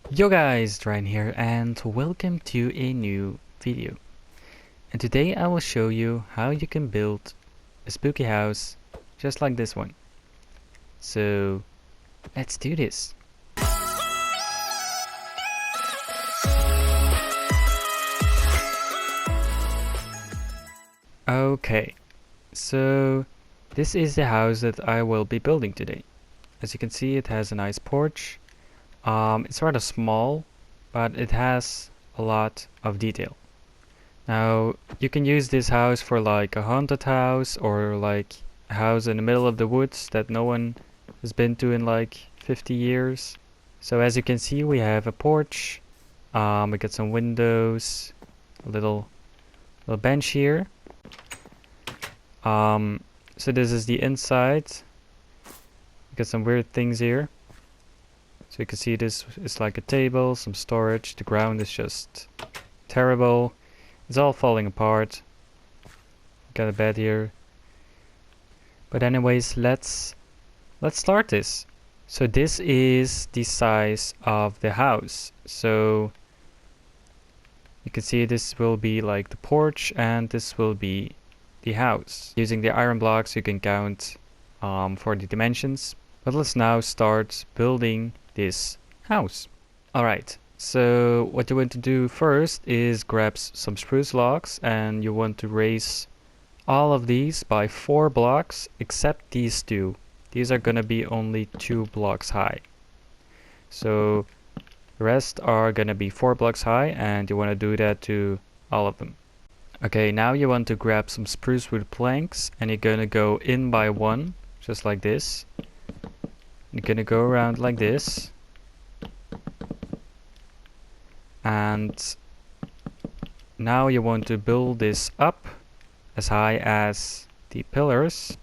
Yo guys, Ryan here and welcome to a new video. And today I will show you how you can build a spooky house just like this one. So let's do this. Okay, so this is the house that I will be building today. As you can see, it has a nice porch. It's rather small, but it has a lot of detail. Now, you can use this house for like a haunted house or like a house in the middle of the woods that no one has been to in like 50 years. So as you can see, we have a porch. We got some windows, a little bench here. So this is the inside. We got some weird things here. So you can see this is like a table, some storage. The ground is just terrible. It's all falling apart. Got a bed here. But anyways, let's start this. So this is the size of the house. So you can see this will be like the porch and this will be the house. Using the iron blocks you can count for the dimensions. But let's now start building this house. Alright, so what you want to do first is grab some spruce logs and you want to raise all of these by 4 blocks except these two. These are gonna be only 2 blocks high. So the rest are gonna be 4 blocks high and you want to do that to all of them. Okay, now you want to grab some spruce wood planks and you're gonna go in by 1, just like this. You're gonna go around like this. And now you want to build this up as high as the pillars.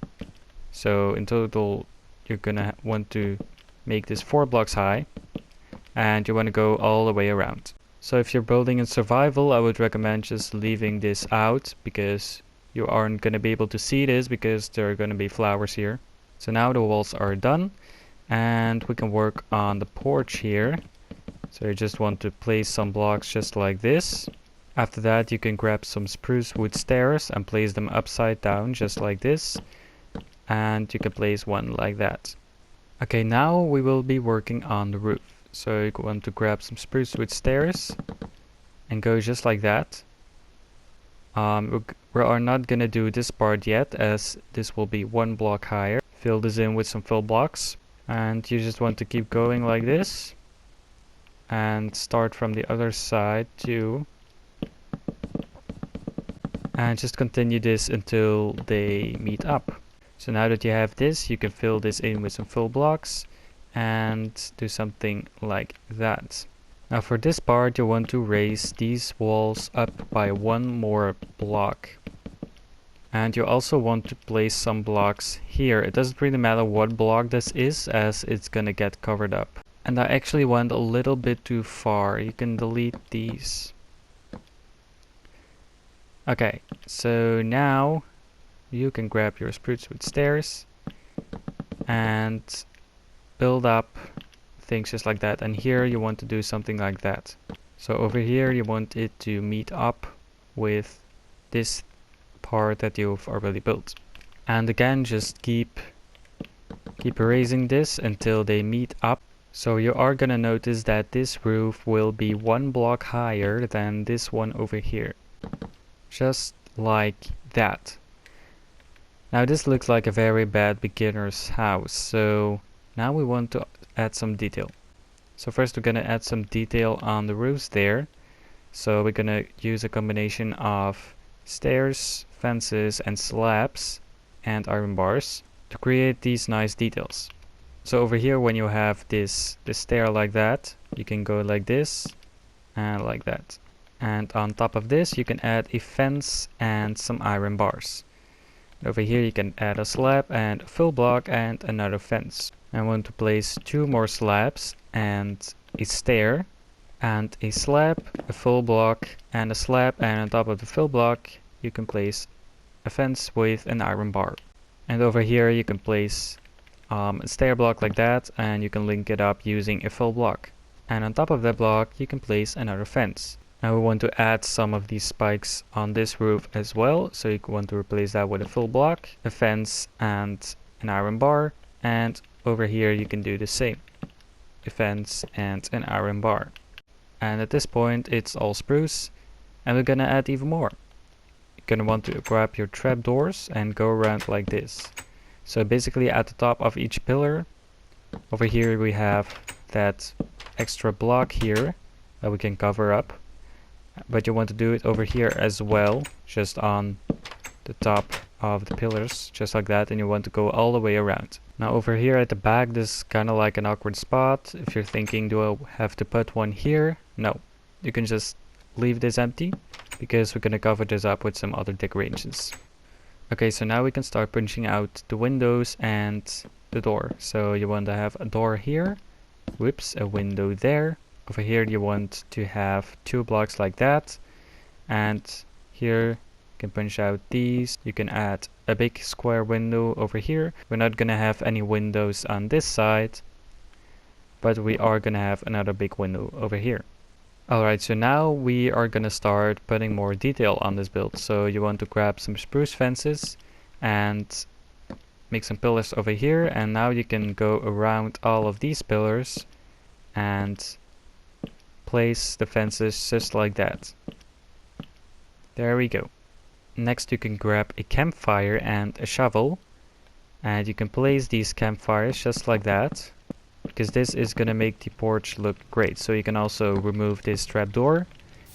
So in total you're gonna want to make this 4 blocks high and you want to go all the way around. So if you're building in survival, I would recommend just leaving this out because you aren't gonna be able to see this because there are gonna be flowers here. So now the walls are done and we can work on the porch here. So you just want to place some blocks just like this. After that you can grab some spruce wood stairs and place them upside down just like this. And you can place one like that. Okay, now we will be working on the roof. So you want to grab some spruce wood stairs and go just like that. We are not gonna do this part yet as this will be 1 block higher. Fill this in with some fill blocks and you just want to keep going like this. And start from the other side too. And just continue this until they meet up. So now that you have this, you can fill this in with some fill blocks and do something like that. Now for this part you want to raise these walls up by 1 more block. And you also want to place some blocks here. It doesn't really matter what block this is as it's gonna get covered up. And I actually went a little bit too far. You can delete these. Okay, so now you can grab your spruce wood stairs and build up things just like that. And here you want to do something like that. So over here you want it to meet up with this part that you've already built. And again, just keep erasing this until they meet up. So you are gonna notice that this roof will be 1 block higher than this one over here. Just like that. Now this looks like a very bad beginner's house. So now we want to add some detail. So first we're gonna add some detail on the roofs there. So we're gonna use a combination of stairs, fences and slabs and iron bars to create these nice details. So over here when you have this stair like that, you can go like this and like that. And on top of this you can add a fence and some iron bars. Over here you can add a slab and a fill block and another fence. I want to place 2 more slabs and a stair and a slab, a fill block and a slab, and on top of the fill block you can place a fence with an iron bar. And over here you can place a stair block like that and you can link it up using a fill block. And on top of that block you can place another fence. Now we want to add some of these spikes on this roof as well, so you want to replace that with a full block, a fence and an iron bar, and over here you can do the same, a fence and an iron bar. And at this point it's all spruce, and we're gonna add even more. You're gonna want to grab your trapdoors and go around like this. So basically at the top of each pillar, over here we have that extra block here that we can cover up, but you want to do it over here as well, just on the top of the pillars, just like that, and you want to go all the way around. Now over here at the back, this is kind of like an awkward spot. If you're thinking, do I have to put one here? No, you can just leave this empty, because we're going to cover this up with some other decorations. Okay, so now we can start punching out the windows and the door. So you want to have a door here, whoops, a window there. Over here you want to have 2 blocks like that, and here you can punch out these. You can add a big square window over here. We're not gonna have any windows on this side, but we are gonna have another big window over here. Alright, so now we are gonna start putting more detail on this build. So you want to grab some spruce fences and make some pillars over here, and now you can go around all of these pillars and place the fences just like that. There we go. Next you can grab a campfire and a shovel, and you can place these campfires just like that, because this is gonna make the porch look great. So you can also remove this trapdoor,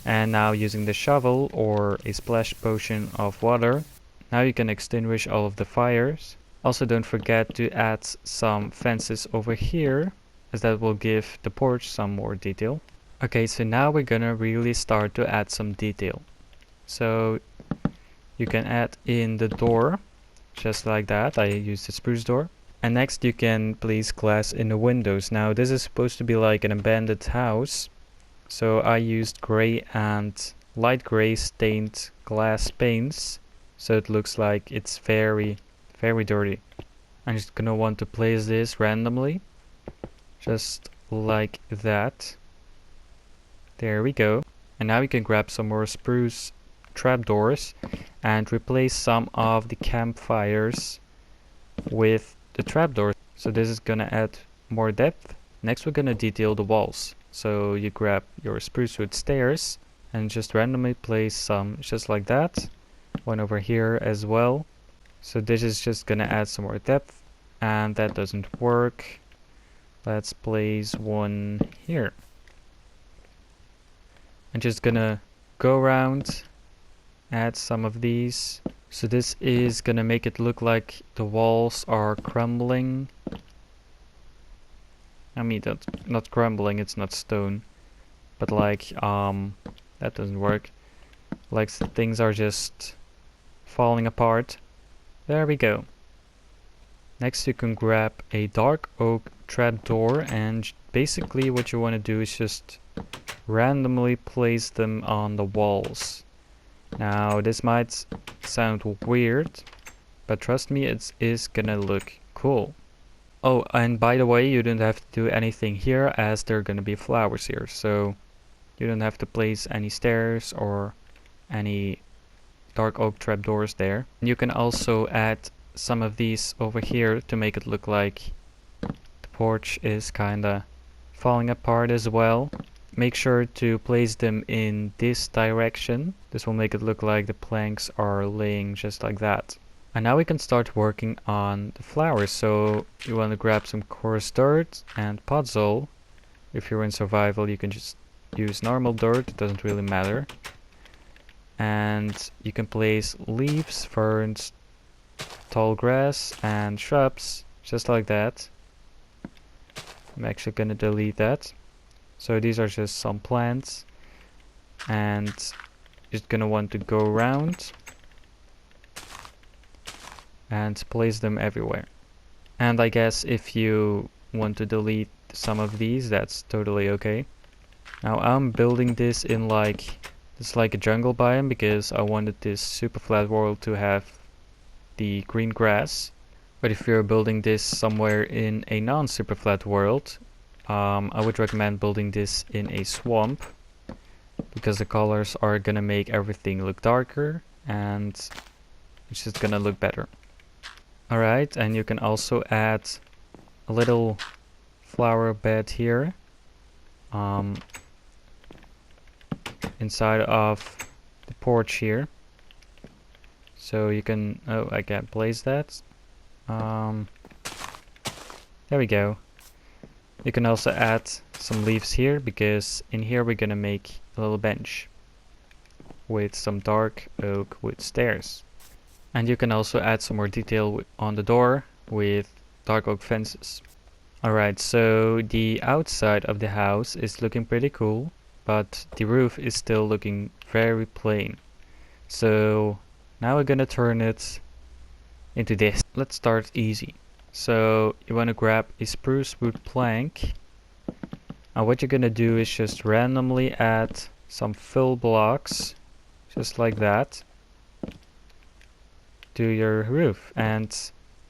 and now using the shovel or a splash potion of water, now you can extinguish all of the fires. Also don't forget to add some fences over here, as that will give the porch some more detail. Okay, so now we're gonna really start to add some detail. So you can add in the door, just like that. I used the spruce door. And next you can place glass in the windows. Now this is supposed to be like an abandoned house, so I used gray and light gray stained glass paints, so it looks like it's very dirty. I'm just gonna want to place this randomly, just like that. There we go. And now we can grab some more spruce trapdoors and replace some of the campfires with the trapdoors. So this is gonna add more depth. Next we're gonna detail the walls. So you grab your spruce wood stairs and just randomly place some just like that. One over here as well. So this is just gonna add some more depth, and that doesn't work. Let's place one here. I'm just gonna go around, add some of these. So this is gonna make it look like the walls are crumbling. I mean, that's not crumbling, it's not stone, but like that doesn't work. Like things are just falling apart. There we go. Next you can grab a dark oak trapdoor, and basically what you want to do is just randomly place them on the walls. Now this might sound weird, but trust me, it is gonna look cool. Oh, and by the way, you don't have to do anything here, as there are gonna be flowers here, so you don't have to place any stairs or any dark oak trapdoors there. You can also add some of these over here to make it look like the porch is kinda falling apart as well. Make sure to place them in this direction. This will make it look like the planks are laying just like that. And now we can start working on the flowers. So you want to grab some coarse dirt and podzol. If you're in survival, you can just use normal dirt, it doesn't really matter. And you can place leaves, ferns, tall grass and shrubs just like that. I'm actually gonna delete that. So these are just some plants, and you're gonna want to go around and place them everywhere. And I guess if you want to delete some of these, that's totally okay. Now I'm building this in it's like a jungle biome, because I wanted this super flat world to have the green grass. But if you're building this somewhere in a non-super flat world, I would recommend building this in a swamp, because the colors are gonna make everything look darker and it's just gonna look better. Alright, and you can also add a little flower bed here inside of the porch here. So you can, oh, I can't place that. There we go. You can also add some leaves here, because in here we're gonna make a little bench with some dark oak wood stairs. And you can also add some more detail on the door with dark oak fences. Alright, so the outside of the house is looking pretty cool, but the roof is still looking very plain. So now we're gonna turn it into this. Let's start easy. So you want to grab a spruce wood plank, and what you're gonna do is just randomly add some fill blocks, just like that, to your roof, and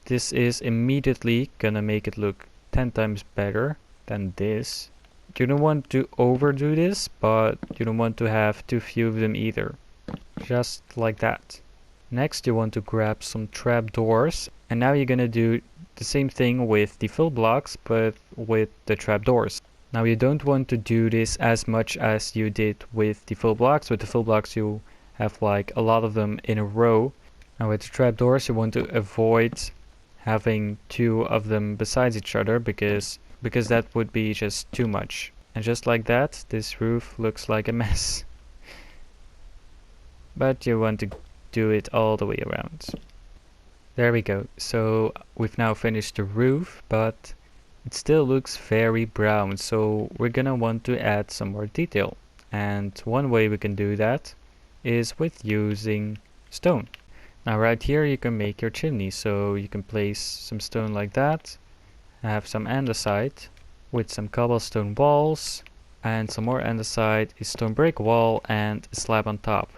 this is immediately gonna make it look 10 times better than this. You don't want to overdo this, but you don't want to have too few of them either. Just like that. Next you want to grab some trapdoors, and now you're gonna do the same thing with the fill blocks, but with the trapdoors. Now you don't want to do this as much as you did with the fill blocks. With the fill blocks you have like a lot of them in a row. Now with the trapdoors you want to avoid having two of them besides each other, because that would be just too much. And just like that, this roof looks like a mess. But you want to do it all the way around. There we go. So we've now finished the roof, but it still looks very brown, so we're gonna want to add some more detail. And one way we can do that is with using stone. Now right here you can make your chimney, so you can place some stone like that, have some andesite with some cobblestone walls, and some more andesite, a stone brick wall, and a slab on top.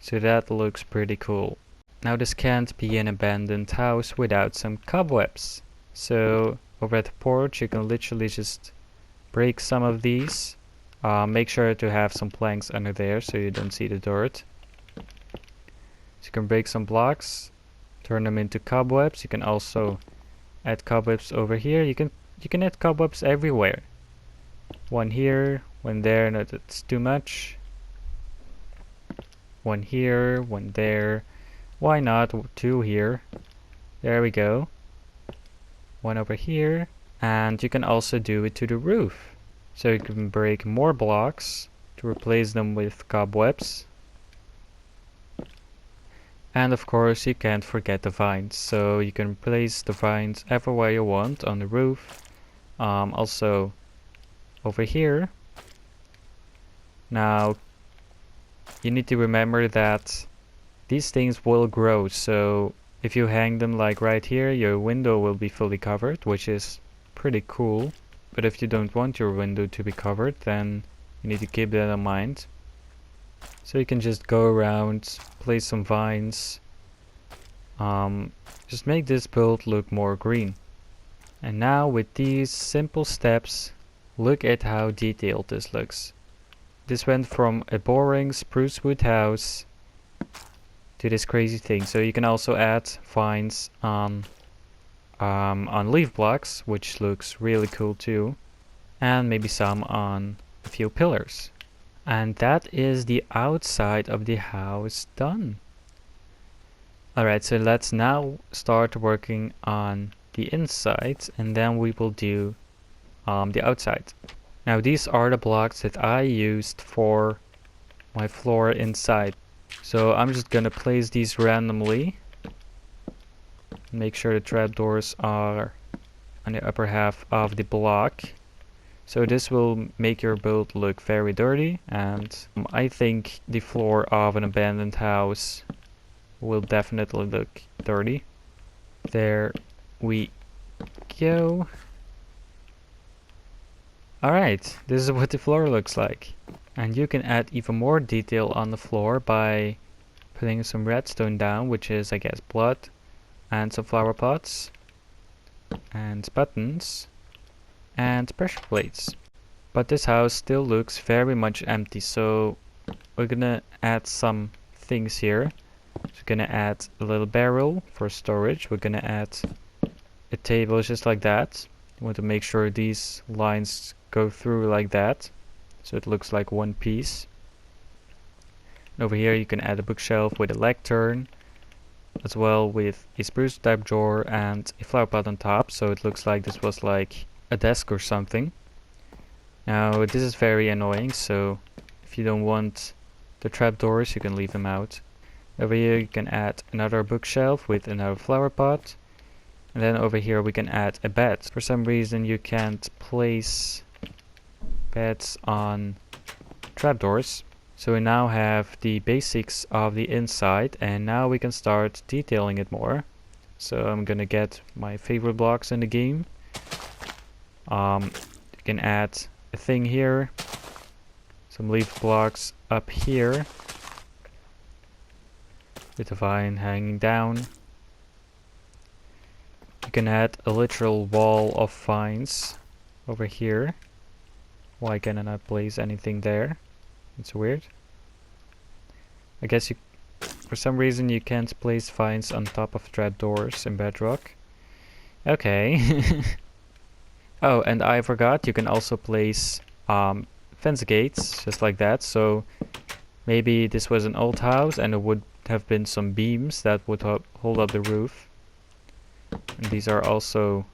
So that looks pretty cool. Now this can't be an abandoned house without some cobwebs. So over at the porch you can literally just break some of these. Make sure to have some planks under there so you don't see the dirt. So you can break some blocks, turn them into cobwebs. You can also add cobwebs over here. You can add cobwebs everywhere. One here, one there, no, that's too much. One here, one there. Why not two here? There we go. One over here. And you can also do it to the roof. So you can break more blocks to replace them with cobwebs. And of course you can't forget the vines. So you can place the vines everywhere you want on the roof. Also over here. Now you need to remember that these things will grow, so if you hang them like right here, your window will be fully covered, which is pretty cool. But if you don't want your window to be covered, then you need to keep that in mind. So you can just go around, place some vines, just make this build look more green. And now with these simple steps, look at how detailed this looks. This went from a boring spruce wood house to this crazy thing. So you can also add vines on leaf blocks, which looks really cool too, and maybe some on a few pillars. And that is the outside of the house done. Alright, so let's now start working on the inside, and then we will do the outside. Now these are the blocks that I used for my floor inside. So I'm just gonna place these randomly. Make sure the trapdoors are on the upper half of the block. So this will make your build look very dirty, and I think the floor of an abandoned house will definitely look dirty. There we go. Alright, this is what the floor looks like. And you can add even more detail on the floor by putting some redstone down, which is I guess blood, and some flower pots and buttons. and pressure plates. But this house still looks very much empty, so we're gonna add some things here. So we're gonna add a little barrel for storage. We're gonna add a table just like that. You want to make sure these lines go through like that, so it looks like one piece. And over here you can add a bookshelf with a lectern, as well with a spruce type drawer and a flower pot on top, so it looks like this was like a desk or something. Now this is very annoying, so if you don't want the trapdoors, you can leave them out. Over here you can add another bookshelf with another flower pot. And then over here we can add a bed. For some reason you can't place beds on trapdoors. So we now have the basics of the inside, and now we can start detailing it more. So I'm gonna get my favorite blocks in the game. You can add a thing here, some leaf blocks up here with a vine hanging down. You can add a literal wall of vines over here. Why can I not place anything there? It's weird. I guess you, for some reason you can't place vines on top of trapdoors in Bedrock. Okay. Oh, and I forgot, you can also place fence gates, just like that. So maybe this was an old house and there would have been some beams that would hold up the roof. And these are also,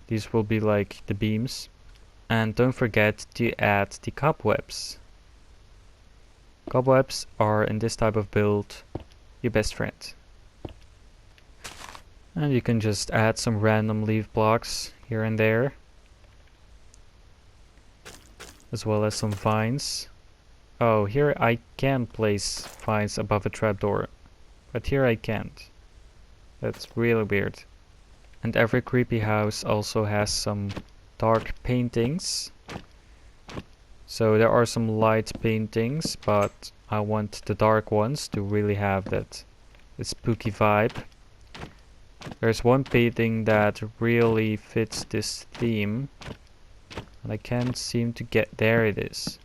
these will be like the beams. And don't forget to add the cobwebs. Cobwebs are, in this type of build, your best friend. And you can just add some random leaf blocks here and there, as well as some vines. Oh, here I can place vines above a trapdoor, but here I can't. That's really weird. And every creepy house also has some dark paintings. So there are some light paintings, but I want the dark ones to really have that spooky vibe. There's one painting that really fits this theme, and I can't seem to get, there it is.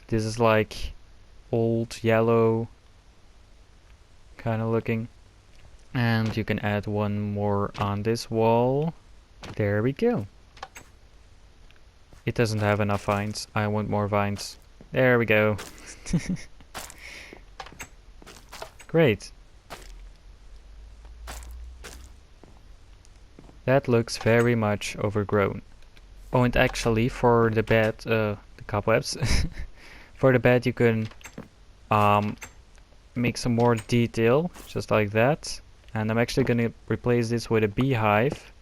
This is like old yellow kind of looking. And you can add one more on this wall. There we go. It doesn't have enough vines. I want more vines. There we go. Great. That looks very much overgrown. Oh, and actually for the bed, the cobwebs, for the bed you can make some more detail, just like that. And I'm actually going to replace this with a beehive,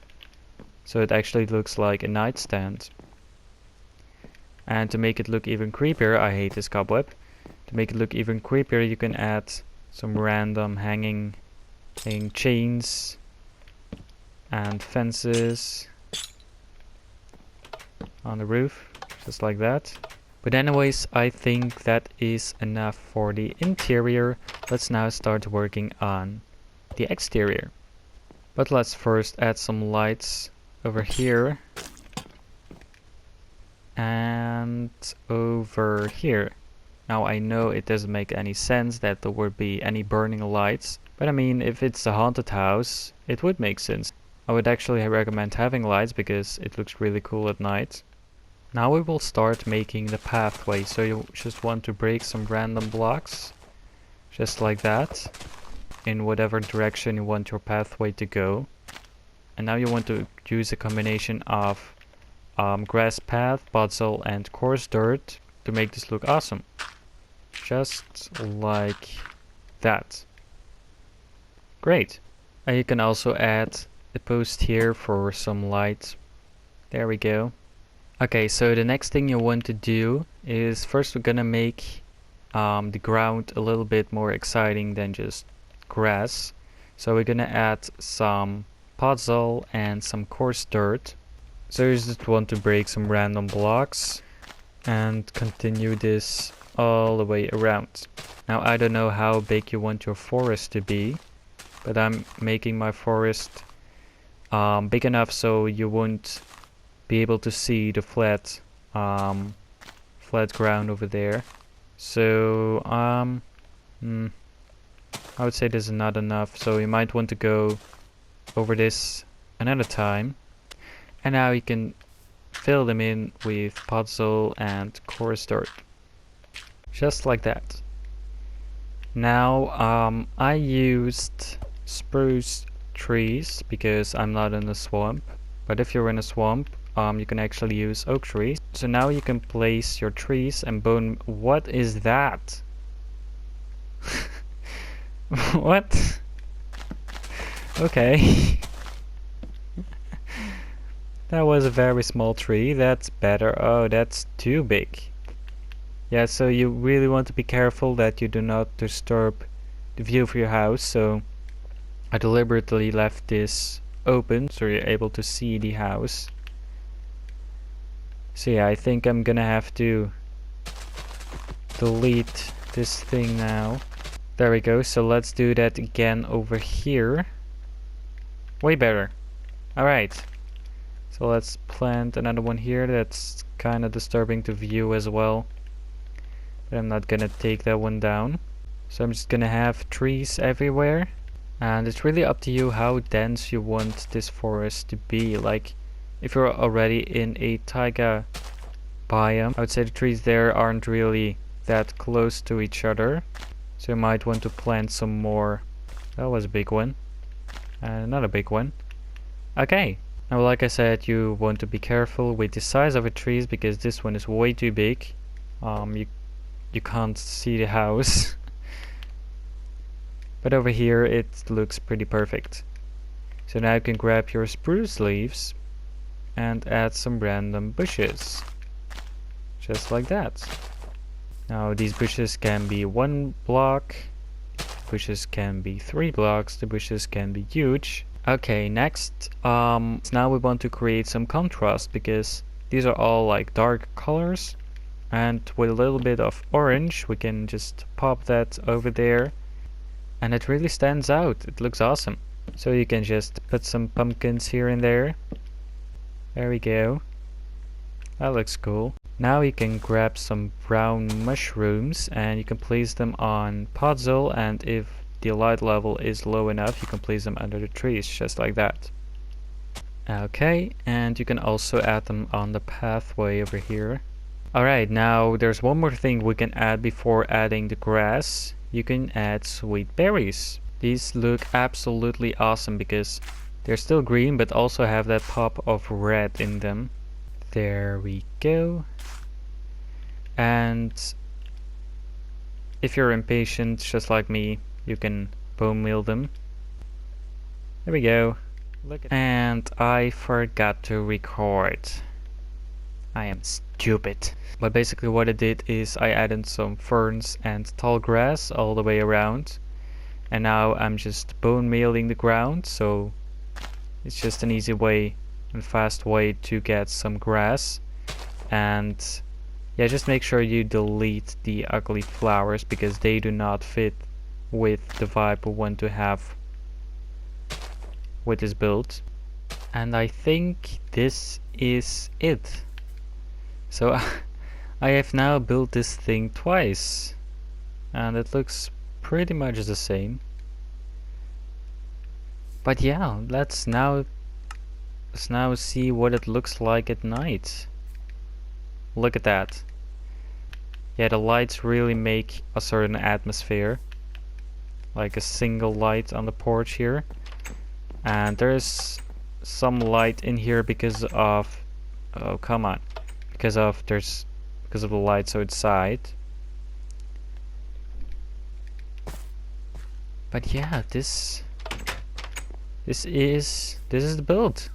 so it actually looks like a nightstand. And to make it look even creepier, I hate this cobweb. To make it look even creepier, you can add some random hanging chains and fences on the roof, just like that. But anyways, I think that is enough for the interior. Let's now start working on the exterior. But let's first add some lights over here and over here. Now I know it doesn't make any sense that there would be any burning lights, but I mean, if it's a haunted house, it would make sense. I would actually recommend having lights because it looks really cool at night. Now we will start making the pathway, so you just want to break some random blocks, just like that, in whatever direction you want your pathway to go. And now you want to use a combination of grass path, puzzle and coarse dirt to make this look awesome. Just like that. Great. And you can also add a post here for some light. There we go. Okay, so the next thing you want to do is first we're gonna make the ground a little bit more exciting than just grass. So we're gonna add some puzzle and some coarse dirt. So you just want to break some random blocks and continue this all the way around. Now I don't know how big you want your forest to be, but I'm making my forest big enough so you won't be able to see the flat ground over there. So I would say this is not enough, so you might want to go over this another time. And now you can fill them in with puzzle and coarse dirt. Just like that. Now I used spruce trees because I'm not in a swamp. But if you're in a swamp, you can actually use oak trees. So now you can place your trees and bone. What is that? What? Okay. That was a very small tree. That's better. Oh, that's too big. Yeah, so you really want to be careful that you do not disturb the view of your house. So I deliberately left this open so you're able to see the house. So yeah, I think I'm gonna have to delete this thing now. There we go. So let's do that again over here. Way better. Alright. So let's plant another one here. That's kind of disturbing to view as well. But I'm not gonna take that one down. So I'm just gonna have trees everywhere. And it's really up to you how dense you want this forest to be. Like, if you're already in a taiga biome, I would say the trees there aren't really that close to each other. So you might want to plant some more. That was a big one. And another big one. Okay. Now, like I said, you want to be careful with the size of the trees because this one is way too big. You can't see the house. But over here it looks pretty perfect. So now you can grab your spruce leaves and add some random bushes. Just like that. Now these bushes can be 1 block, bushes can be 3 blocks, the bushes can be huge. Okay, next, now we want to create some contrast because these are all like dark colors, and with a little bit of orange we can just pop that over there and it really stands out. It looks awesome. So you can just put some pumpkins here and there. There we go. That looks cool. Now you can grab some brown mushrooms and you can place them on puzzle, and if the light level is low enough you can place them under the trees, just like that. Okay, and you can also add them on the pathway over here. Alright, now there's one more thing we can add before adding the grass. You can add sweet berries. These look absolutely awesome because they're still green but also have that pop of red in them. There we go. And if you're impatient just like me, you can bone meal them. There we go. And I forgot to record. I am stupid. But basically what I did is I added some ferns and tall grass all the way around. And now I'm just bone mealing the ground, so it's just an easy way and fast way to get some grass. And yeah, just make sure you delete the ugly flowers because they do not fit with the vibe we want to have with this build. And I think this is it. So I have now built this thing twice and it looks pretty much the same. But yeah, let's now see what it looks like at night. Look at that. Yeah, the lights really make a certain atmosphere. Like a single light on the porch here. And there's some light in here because of, oh come on, because of the lights outside. But yeah, this is the build.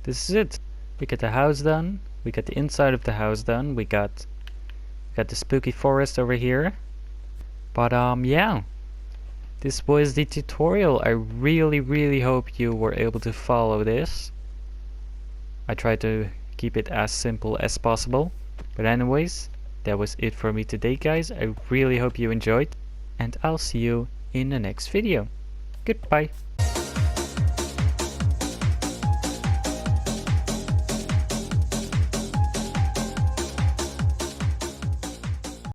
This is it. We got the house done. We got the inside of the house done. We got the spooky forest over here. But yeah. This was the tutorial. I really hope you were able to follow this. I tried to keep it as simple as possible. But anyways, that was it for me today, guys. I really hope you enjoyed. And I'll see you in the next video. Goodbye.